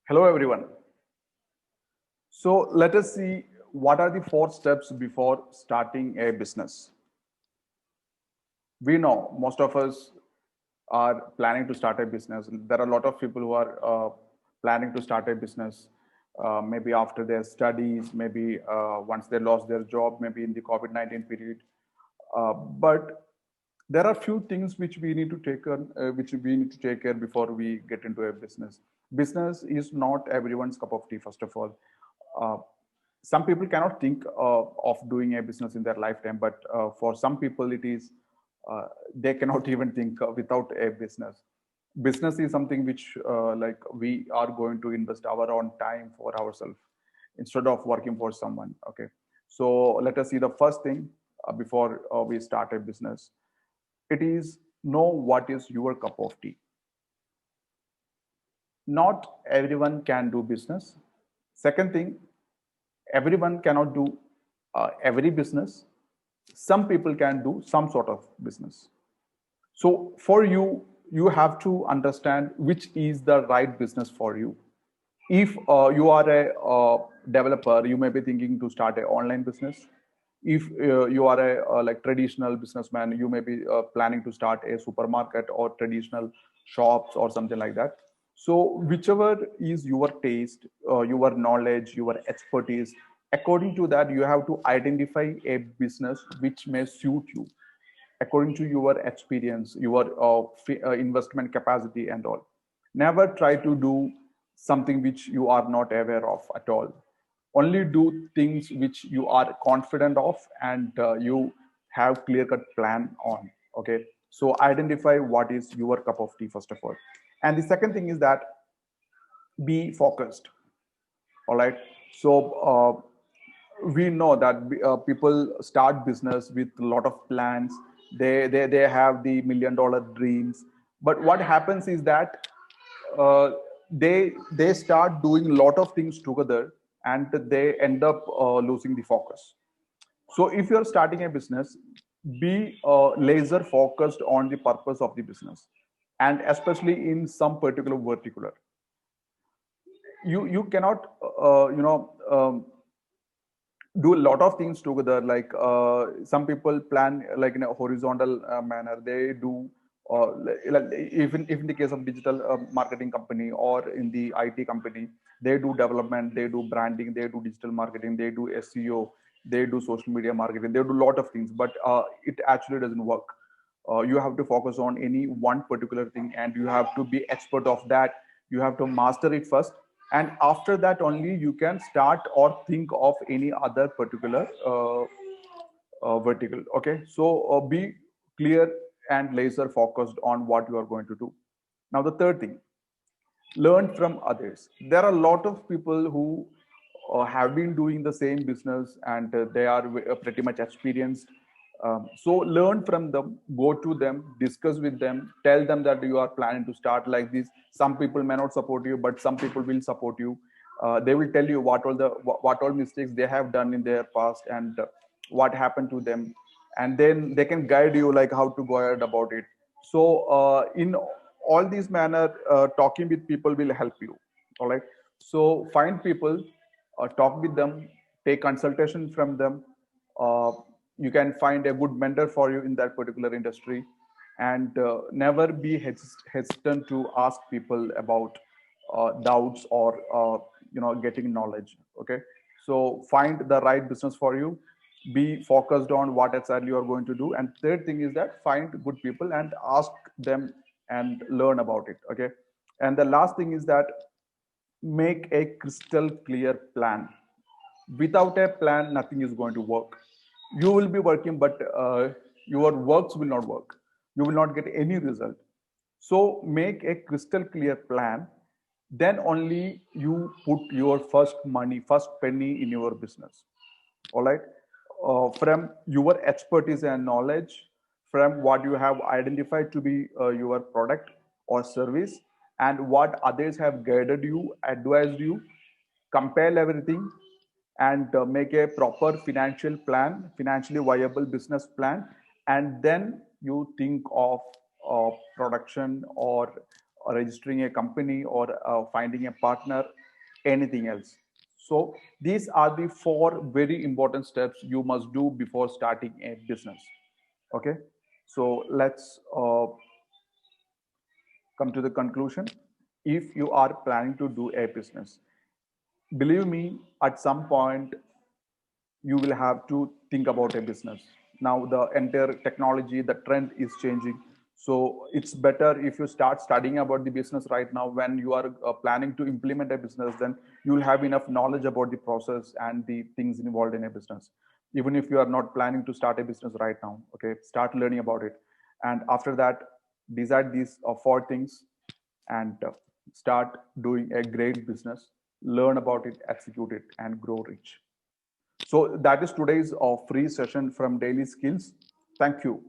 Hello, everyone. So let us see what are the four steps before starting a business. We know most of us are planning to start a business. There are a lot of people who are planning to start a business, maybe after their studies, maybe once they lost their job, maybe in the COVID-19 period. But there are few things which we need to take care before we get into a business. Business is not everyone's cup of tea, first of all. Uh, some people cannot think of doing a business in their lifetime, but for some people it is they cannot even think without a business. Business is something which like we are going to invest our own time for ourselves instead of working for someone. Okay, so let us see the first thing before we start a business. It is know what is your cup of tea. Not everyone can do business. Second thing, everyone cannot do every business. Some people can do some sort of business. So for you, you have to understand which is the right business for you. If you are a developer, you may be thinking to start an online business. If you are a like traditional businessman, you may be planning to start a supermarket or traditional shops or something like that. So whichever is your taste, your knowledge, your expertise, according to that you have to identify a business which may suit you according to your experience, your investment capacity and all. Never try to do something which you are not aware of at all. Only do things which you are confident of and you have clear cut plan on. Okay, so identify what is your cup of tea first of all. And the second thing is that be focused. All right, so we know that people start business with a lot of plans. They have the $1 million dreams, but what happens is that uh, they start doing a lot of things together and they end up losing the focus. So if you're starting a business, be laser focused on the purpose of the business, and especially in some particular verticular. You cannot do a lot of things together. Like some people plan like in a horizontal manner. They do like even if in the case of digital marketing company or in the IT company, they do development, they do branding, they do digital marketing, they do SEO, they do social media marketing, they do a lot of things, but it actually doesn't work. You have to focus on any one particular thing and you have to be expert of that. You have to master it first, and after that only you can start or think of any other particular vertical. Okay, so be clear and laser focused on what you are going to do. Now the third thing, learn from others. There are a lot of people who have been doing the same business and they are pretty much experienced. So learn from them, go to them, discuss with them, tell them that you are planning to start like this. Some people may not support you, but some people will support you. They will tell you what all mistakes they have done in their past and what happened to them, and then they can guide you like how to go ahead about it. So in all these manner, talking with people will help you. All right, so find people, talk with them, take consultation from them. uh, you can find a good mentor for you in that particular industry, and never be hesitant to ask people about doubts or getting knowledge. Okay, so find the right business for you, be focused on what exactly you are going to do, and third thing is that find good people and ask them and learn about it. Okay, and the last thing is that make a crystal clear plan. Without a plan nothing is going to work. You will be working, but your works will not work. You will not get any result. So make a crystal clear plan, then only you put your first money, first penny in your business. All right, from your expertise and knowledge, from what you have identified to be your product or service, and what others have guided you, advised you, compare everything and make a proper financial plan, financially viable business plan, and then you think of production or registering a company, or finding a partner, anything else. So these are the four very important steps you must do before starting a business. Okay, so let's come to the conclusion. If you are planning to do a business, believe me, at some point you will have to think about a business. Now the entire technology, the trend is changing, so it's better if you start studying about the business right now. When you are planning to implement a business, then you will have enough knowledge about the process and the things involved in a business. Even if you are not planning to start a business right now, okay, start learning about it, and after that decide these four things, and start doing a great business. Learn about it, execute it, and grow rich. So that is today's free session from Daily Skills. Thank you.